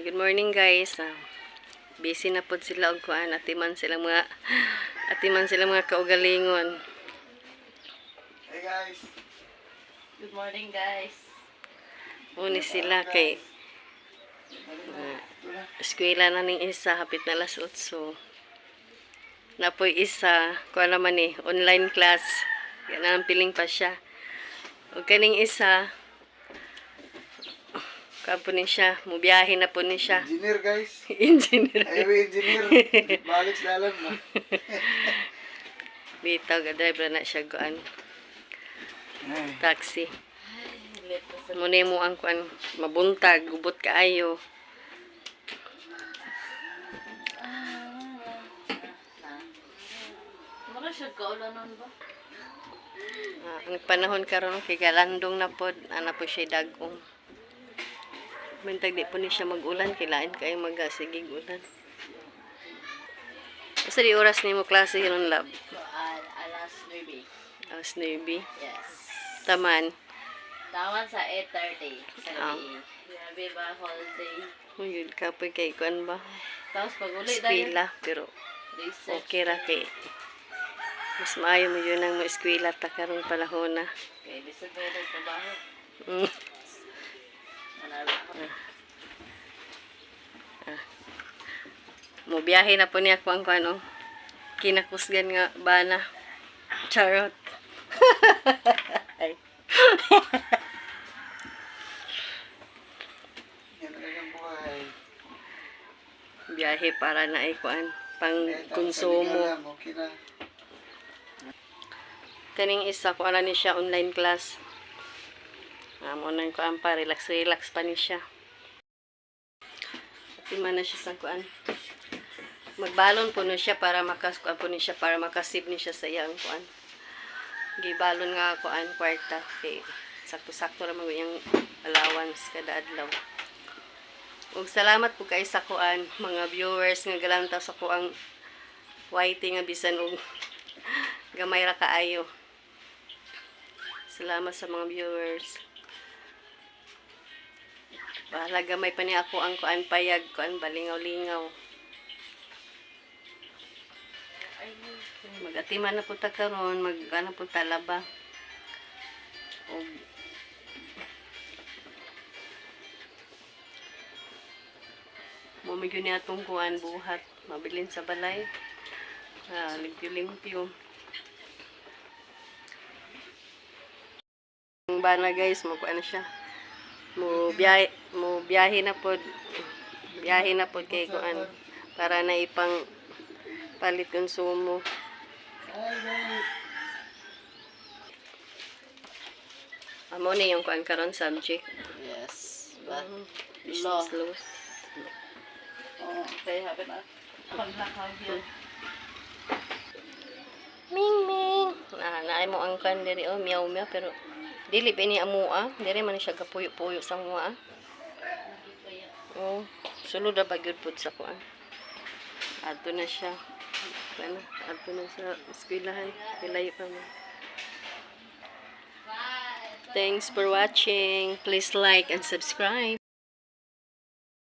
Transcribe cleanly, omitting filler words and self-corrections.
Good morning guys. Busy na pod sila og kuan, atiman silang mga kaugalingon. Hey guys. Good morning, guys. Uni sila kay eskwela na ning isa, hapit na alas 8. Napoy isa, kuan naman online class. Ganang piling pa siya. Ug kaning isa, kapunin siya, mubiyahe na po ni siya. Engineer guys. Engineer. Highway engineer. Balik sa dalan mo. Bitaw ga driver na siya kuan. Taxi. Muna mo ang kuan, mabuntag, gubot kaayo. Mura siya kaulanan ba? Ang panahon karon kay galandong na pod, ana po siya dagong. Bintag di po ni siya mag-ulan, kilain kayo magasigig ulan. Asa di oras nimo klase hiron lab? Alas 9. Alas 9. Yes. Taman. Tawan sa 8:30. Sabi, grabe ba whole day? Yun kapoy kay kuan ba? Tapos pag uli dahil Eskwela, pero research. okay ra kay mas maayo mo yun ang eskwela ta karong panahon na. Okay, bisag na yung trabaho. Mm. Manalo ako. Mo biyahe na po niya ko ang kuan kinakusgan nga bana. Charot. Ay. Yan talagang buhay. Biyahe para na kuan pang konsumo. Okay na. Kaning isa ko ana ni siya online class. Amo nang kuan pa relax pa ni siya. Di man na siya sa kuan. Magbalon po no siya para makaskuan po ni siya para makasave ni siya sa iyang kuan. Gibalon nga kuan kwarta kay sakto-sakto ra man yung allowance kada adlaw. Ug salamat po kay sa kuan mga viewers nga galantaw sa kuang YT nga bisan og gamay ra kaayo. Salamat sa mga viewers. Bahala gamay pa ni ako ang kuan payag, kuan balingaw-lingaw. Mag-atiman na po ta karon, mag-ano po talaba. O Mumigyo niya itong kuan buhat. Mabilin sa balay. Limpyo-limpyo. Ang bana guys, magkuan na siya. Mo biyahe na pod. Biyahe na pod kay kuan para na ipang palit konsumo. Amo ni yung kuan karon subject. Yes. But, Business laws. oh, okay, happy na. Paglakaw yun. Ming ming. Naay mo ang kan diri meow meow pero dili pa ni amua, diri man siya gapuyo-puyo sa mua. Oh, sulod ra ba gyud pud sa kuan. Adto na siya. Ano, adto na sa eskwelahan. Pilayo pa mo. Thanks for watching. Please like and subscribe.